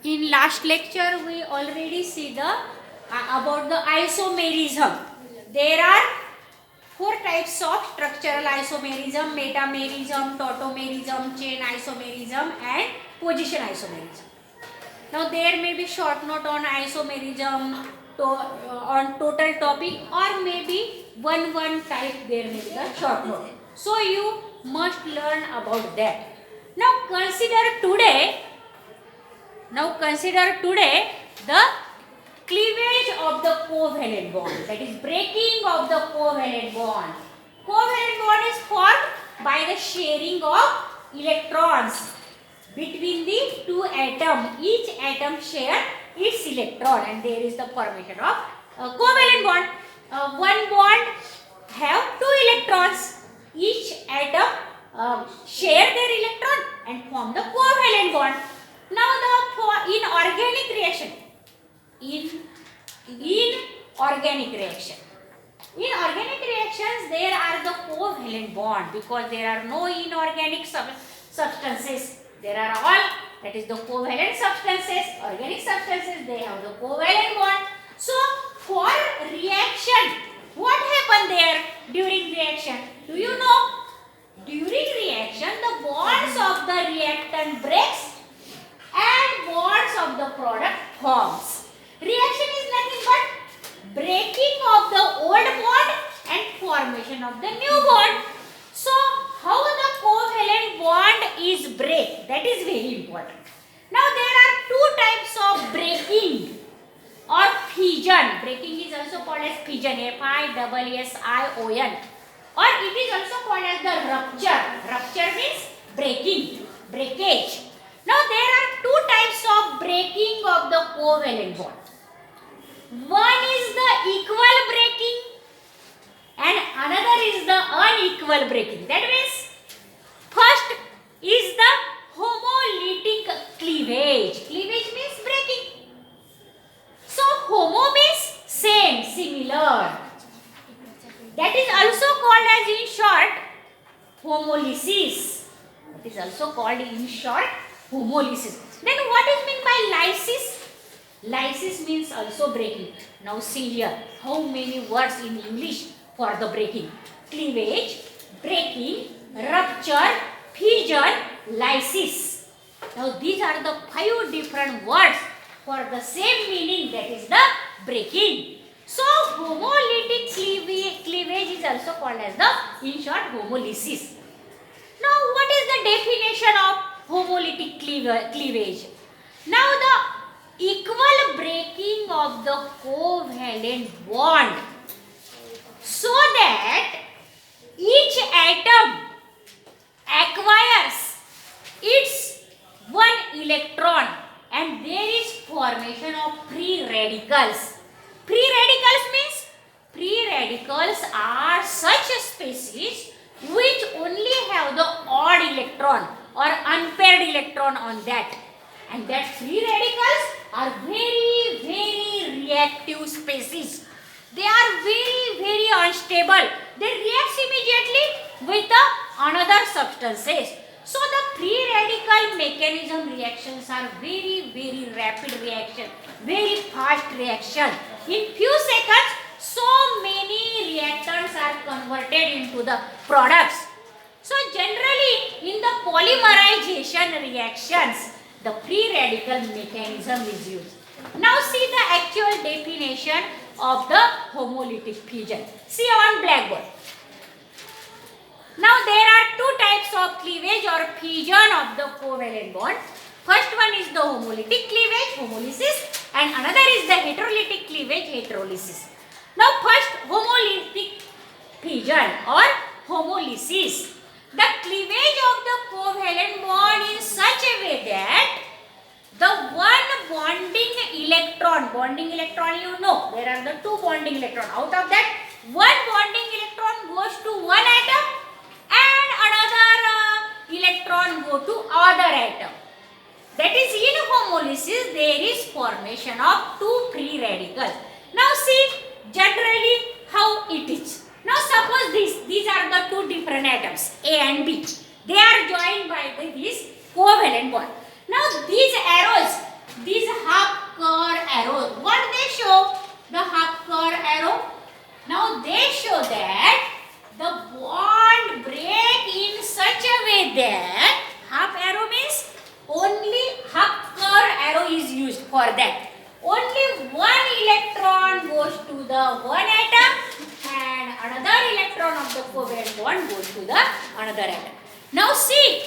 In last lecture we already see the about the isomerism. There are four types of structural isomerism: metamerism, tautomerism, chain isomerism and position isomerism. Now there may be short note on isomerism on total topic, or maybe one type there may be the short note. So you must learn about that. Now consider today the cleavage of the covalent bond, that is breaking of the covalent bond. Covalent bond is formed by the sharing of electrons between the two atoms. Each atom share its electron and there is the formation of covalent bond. One bond have two electrons. Each atom share their electron and form the covalent bond. Now in organic reaction, in organic reactions there are the covalent bond, because there are no inorganic substances. There are all, that is the covalent substances. Organic substances, they have the covalent bond. So for reaction, what happened there during reaction? Do you know? During reaction, the bonds of the reactant breaks and bonds of the product forms. Reaction is nothing but breaking of the old bond and formation of the new bond. So how the covalent bond is break, that is very important. Now there are two types of breaking or fission. Breaking is also called as fission, F-I-S-S-I-O-N, or it is also called as the rupture. Rupture means breaking, breakage. Now there are two types of breaking of the covalent bond. One is the equal breaking and another is the unequal breaking. That means first is the homolytic cleavage. Cleavage means breaking. So homo means same, similar. That is also called as in short homolysis. It is also called in short homolysis. Then what is meant by lysis? Lysis means also breaking. Now see here how many words in English for the breaking: cleavage, breaking, rupture, fission, lysis. Now these are the 5 different words for the same meaning, that is the breaking. So homolytic cleavage is also called as the, in short, homolysis. Now what is the definition of homolytic cleavage? Now the equal breaking of the covalent bond, so that each atom acquires its one electron and there is formation of free radicals. Free radicals are such species which only have the odd electron or unpaired electron on that, and that free radicals are very reactive species. They are very unstable. They react immediately with the another substances. So the free radical mechanism reactions are very rapid reaction, very fast reaction. In few seconds, so many reactants are converted into the products. So generally in the polymerization reactions, the free radical mechanism is used. Now see the actual definition of the homolytic fission. See on blackboard. Now there are two types of cleavage or fission of the covalent bond. First one is the homolytic cleavage, homolysis, and another is the heterolytic cleavage, heterolysis. Now first, homolytic fission or homolysis. The cleavage of the covalent bond in such a way that the one bonding electron you know, there are the two bonding electron. Out of that, one bonding electron goes to one atom and another electron go to other atom. That is, in homolysis there is formation of two free radicals. Now see generally how it is. Now suppose these are the two different atoms, A and B. They are joined by this covalent bond. Now these arrows, these for that. Only one electron goes to the one atom and another electron of the covalent bond goes to the another atom. Now see,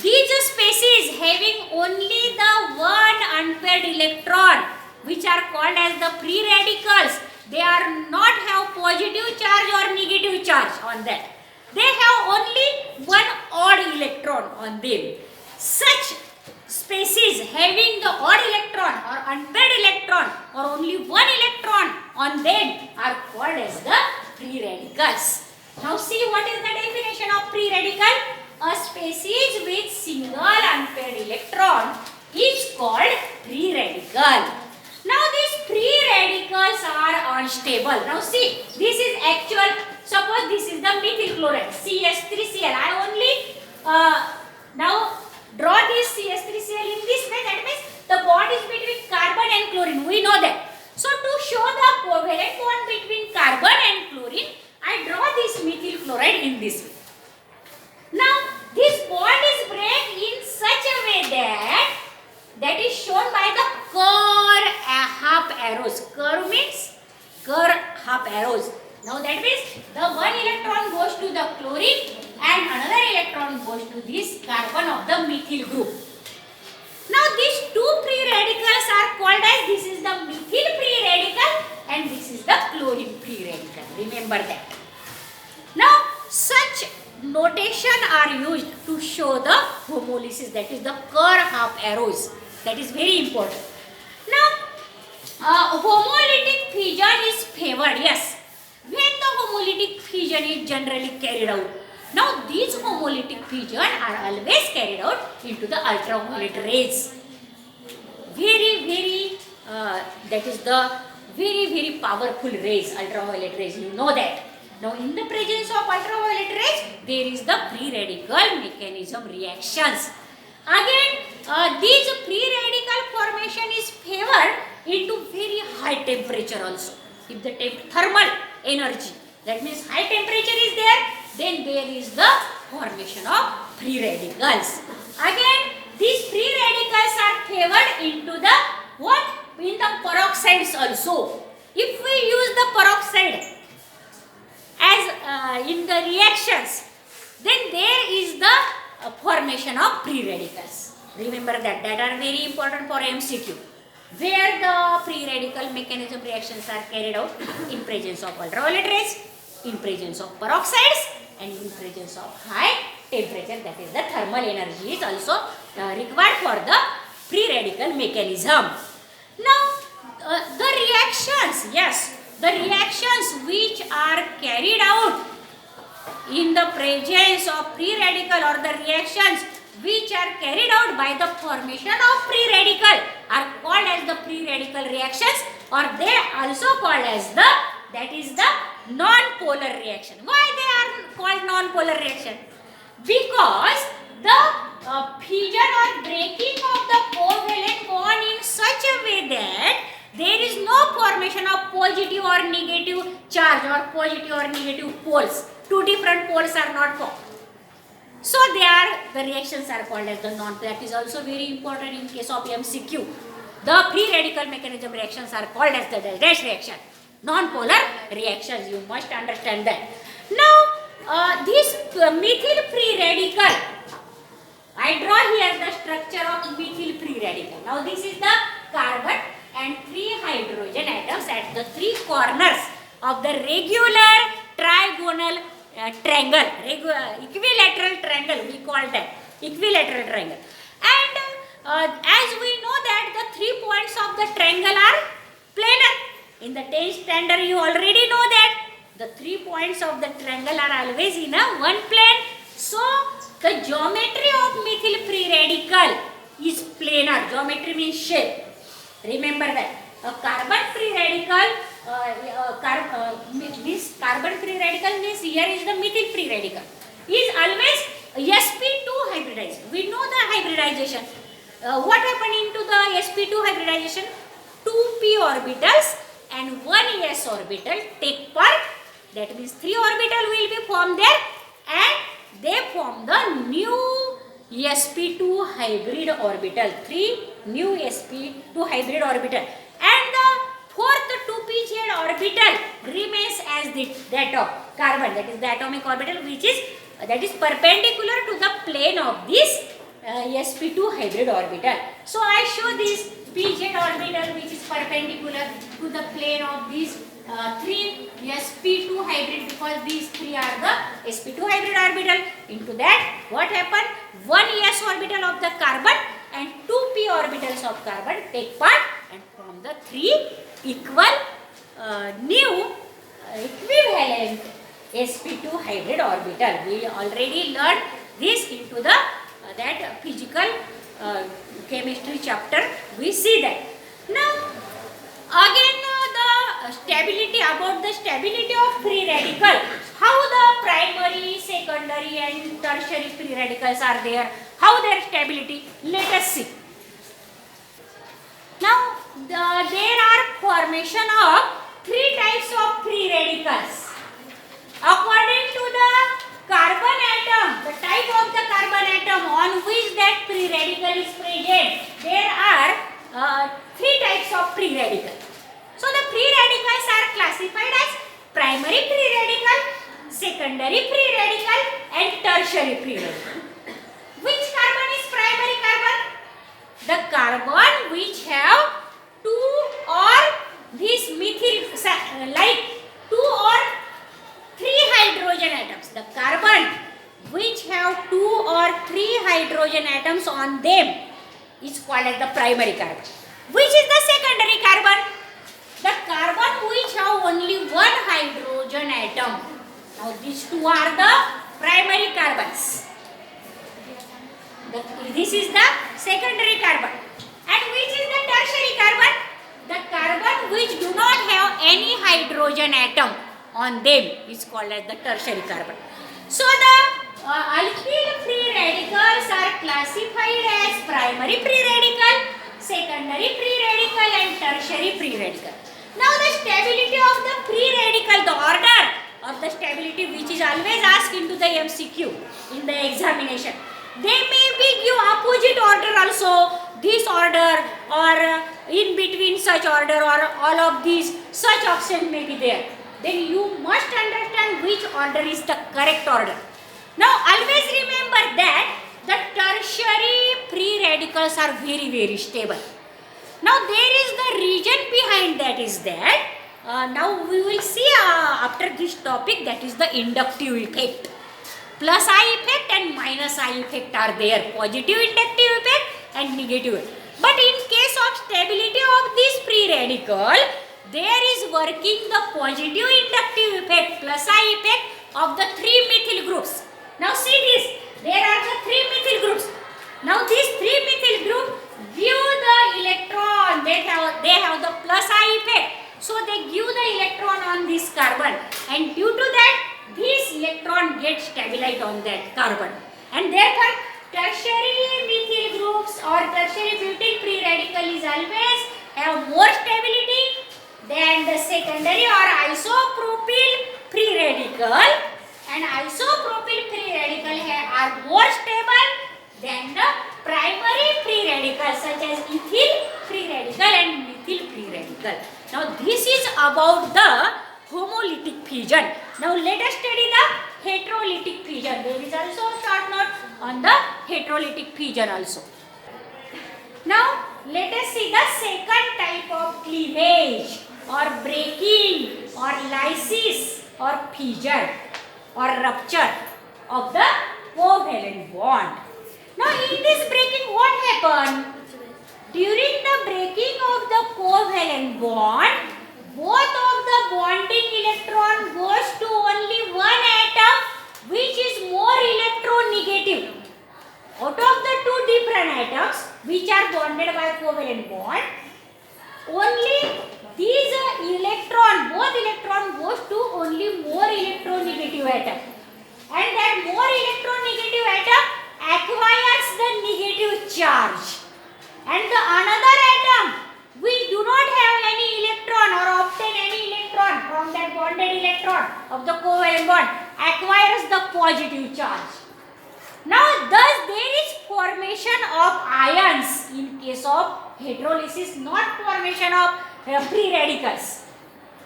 these spaces having only the one unpaired electron, which are called as the free radicals, they are not have positive charge or negative charge on that. They have only one odd electron on them. Such spaces having the odd electron or unpaired electron or only one electron on them are called as the free radicals. Now see, what is the definition of free radical? A species with single unpaired electron is called free radical. Now these free radicals are unstable. Now see, this is actual, suppose this is the methyl chloride, CH3Cl. I only now draw this CH3Cl in this way, that means the bond is between carbon and chlorine, we know that. So to show the covalent bond between carbon and chlorine, I draw this methyl chloride in this way. Now this bond is break in such a way that is shown by the curve half arrows. Curve means curve half arrows. Now that means the one electron goes to the chlorine and another electron goes to this carbon of the methyl group. Now these two free radicals are called as, this is the methyl free radical and this is the chlorine free radical. Remember that. Now such notation are used to show the homolysis, that is the curve half arrows. That is very important. Now homolytic fission is favored, yes, when the homolytic fission is generally carried out. Now these homolytic fission are always carried out into the ultraviolet rays. Very that is the very powerful rays, ultraviolet rays, you know that. Now in the presence of ultraviolet rays, there is the free radical mechanism reactions. Again, these free radical formation is favored into very high temperature also. If the thermal energy, that means high temperature is there, then there is the formation of free radicals. Again, these free radicals are favored into the what? In the peroxides also. If we use the peroxide as in the reactions, then there is the formation of free radicals. Remember that are very important for MCQ, where the free radical mechanism reactions are carried out in presence of ultraviolet rays, in presence of peroxides and in presence of high temperature, that is the thermal energy is also required for the free radical mechanism. Now the reactions, yes, the reactions which are carried out in the presence of free radical or the reactions which are carried out by the formation of free radical are called as the free radical reactions, or they also called as the, that is the non-polar reaction. Why they are called non-polar reaction? Because the fission or breaking of the covalent bond in such a way that there is no formation of positive or negative charge or positive or negative poles. Two different poles are not formed. So the reactions are called as the non-polar. That is also very important in case of MCQ. The free radical mechanism reactions are called as the dash reaction. Non-polar reactions, you must understand that. Now this methyl free radical, I draw here the structure of methyl free radical. Now this is the carbon and 3 hydrogen atoms at the 3 corners of the regular trigonal triangle, equilateral triangle we call that, equilateral triangle. And as we know that the 3 points of the triangle are planar. In the 10th standard you already know that the 3 points of the triangle are always in a one plane. So the geometry of methyl free radical is planar. Geometry means shape. Remember that. A carbon free radical, this carbon free radical means here is the methyl free radical, is always sp2 hybridized. We know the hybridization. What happened into the sp2 hybridization? 2 p orbitals and 1 s orbital take part. That means 3 orbital will be formed there and they form the new sp2 hybrid orbital, 3 new sp2 hybrid orbital, and the fourth 2pz orbital remains as that of carbon, that is the atomic orbital which is that is perpendicular to the plane of this sp2 hybrid orbital. So I show this pz orbital which is perpendicular to the plane of these 3 sp2 hybrid, because these 3 are the sp2 hybrid orbital. Into that what happened, one s orbital of the carbon and 2 p orbitals of carbon take part and form the 3 equal new equivalent sp2 hybrid orbital. We already learned this into the that physical chemistry chapter. We see that. Now again the stability, about the stability of free radical, how the primary, secondary and tertiary free radicals are there, how their stability, let us see. Now there are formation of 3 types of free radicals according to the carbon atom, the type of the carbon atom on which that free radical is present. There are 3 types of free radicals. So the free radicals are classified as primary free radical, secondary free radical and tertiary free radical. Which carbon is primary carbon? The carbon which have 2 or this methyl, like 2 or 3 hydrogen atoms. The carbon which have 2 or 3 hydrogen atoms on them is called as the primary carbon. Which is the secondary carbon? The carbon which have only 1 hydrogen atom. Now these 2 are the primary carbons. This is the secondary carbon. And which is the tertiary carbon? The carbon which do not have any hydrogen atom on them is called as the tertiary carbon. So the alkyl free radicals are classified as primary free radical, secondary free radical and tertiary free radical. Now the stability of the free radical, the order of the stability which is always asked into the MCQ in the examination. They may be give opposite order also, this order or in between such order or all of these such options may be there. Then you must understand which order is the correct order. Now always remember that the tertiary free radicals are very stable. Now there is the reason behind that is that now we will see after this topic, that is the inductive effect. Plus I effect and minus I effect are there, positive inductive effect and negative effect. But in case of stability of this free radical, there is working the positive inductive effect plus I effect of the 3 methyl groups. Now see this, there are the 3 methyl groups. Now these 3 methyl groups give the electron, they have the plus I effect. So they give the electron on this carbon, and due to that this electron gets stabilized on that carbon, and therefore tertiary methyl groups or tertiary butyl free radical is always have more stability than the secondary or isopropyl free radical, and isopropyl free radical are more stable than the primary free radicals such as ethyl free radical and methyl free radical. Now this is about the homolytic fission. Now let us study the heterolytic fission. There is also a short note on the heterolytic fission also. Now let us see the second type of cleavage or breaking or lysis or fission or rupture of the covalent bond. Now in this breaking what happened? During the breaking of the covalent bond, both of the bonding electron goes to only one atom which is more electronegative. Out of the 2 different atoms which are bonded by covalent bond, only these both electron goes to only more electronegative atom, and that more electronegative atom acquires the negative charge, and the another atom which do not have any electron or obtain any electron from that bonded electron of the covalent bond acquires the positive charge. Now thus there is formation of ions in case of heterolysis, not formation of free radicals.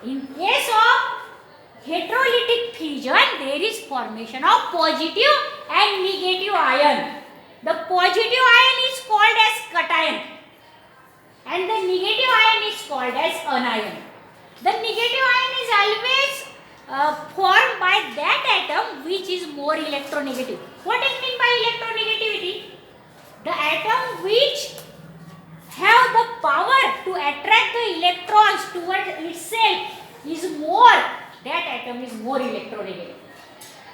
In case of heterolytic fission, there is formation of positive and negative ion. The positive ion is called as cation and the negative ion is called as anion. The negative ion is always formed by that atom which is more electronegative. What is meant by electronegativity? The atom which have the power to attract the electrons towards itself is more, that atom is more electronegative.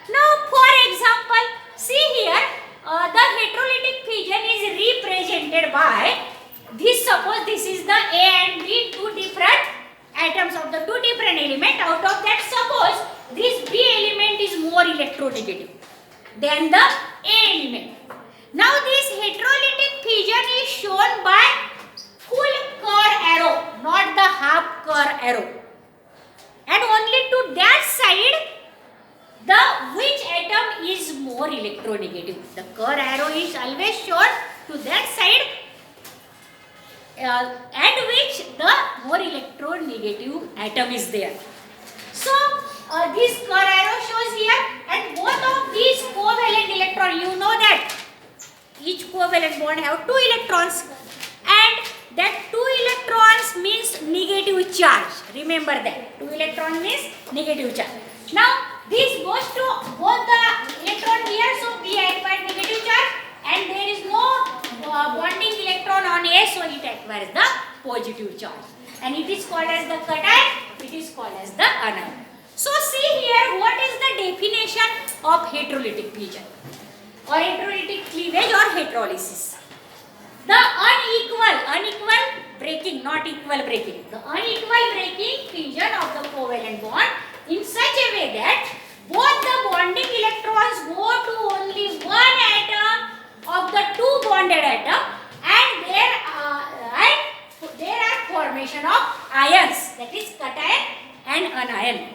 Now for example, see here the heterolytic fission is represented by this. Suppose this is the A and B, two different atoms of the two different elements. Out of that, suppose this B element is more electronegative than the A element. Now this heterolytic fission is shown by full curve arrow, not the half curve arrow. And only to that side, the which atom is more electronegative. The curve arrow is always shown to that side at which the more electronegative atom is there. So this curve arrow shows here, and both of these covalent electrons, you know that each covalent bond have two electrons, and that two electrons means negative charge. Remember that two electrons means negative charge. Now this goes to both the electron here, so B acquires negative charge, and there is no bonding electron on A, so it acquires the positive charge, and it is called as the cation, it is called as the anion. So see here, what is the definition of heterolytic fission or heterolytic cleavage or heterolysis? The unequal breaking, not equal breaking. The unequal breaking fission of the covalent bond in such a way that both the bonding electrons go to only one atom of the two bonded atom, and there are formation of ions, that is cation and anion.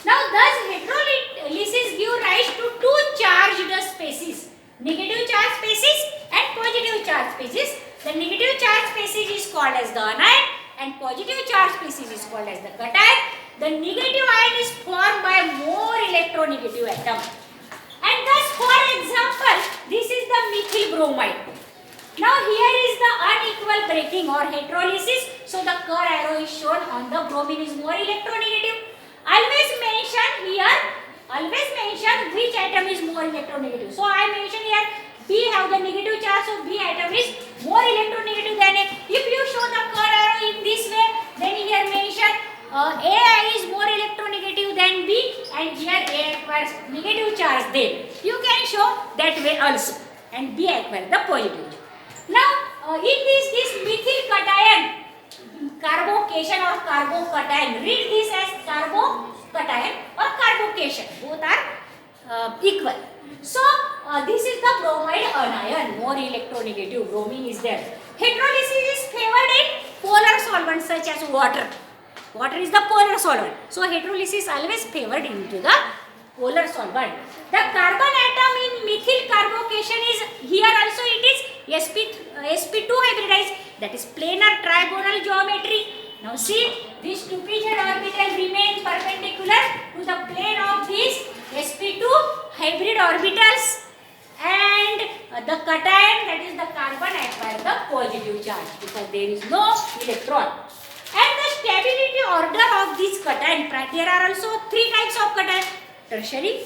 Now thus heterolysis give rise to two charged species, negative charge species and positive charge species. The negative charge species is called as the anion and positive charge species is called as the cation. The negative ion is formed by more electronegative atom. And thus, for example, this is the methyl bromide. Now here is the unequal breaking or heterolysis. So the curve arrow is shown on the bromine is more electronegative. Always mention which atom is more electronegative. So I mention here B have the negative charge, so B atom is more electronegative than A. If you show the curve arrow in this way, then here mention A is more electronegative than B, and here A acquires negative charge then. You can show that way also, and B acquires the positive charge. Now in this methyl cation, carbocation or carbocation, read this as carbocation or carbocation, both are equal. So this is the bromide anion, more electronegative, bromine is there. Heterolysis is favored in polar solvents such as water. Water is the polar solvent, so heterolysis always favored into the polar solvent. The carbon atom in methyl carbocation is here also, it is sp2 hybridized, that is planar trigonal geometry. Now see, this 2p-z orbital remains perpendicular to the plane of these sp2 hybrid orbitals, and the cation, that is the carbon, acquires the positive charge because there is no electron. And the stability order of this cation, there are also three types of cation: tertiary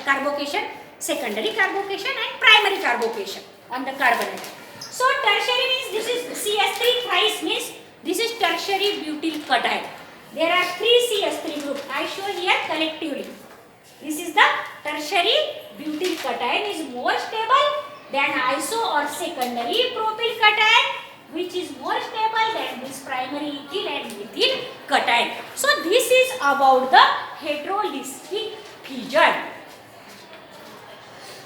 carbocation, secondary carbocation and primary carbocation on the carbon atom. So tertiary means this is CH3 thrice, means this is tertiary butyl cation. There are three CH3 groups. I show here collectively. This is the tertiary butyl cation, is more stable than iso or secondary propyl cation, which is more stable than this primary ethyl and methyl cation. So this is about the heterolytic fission.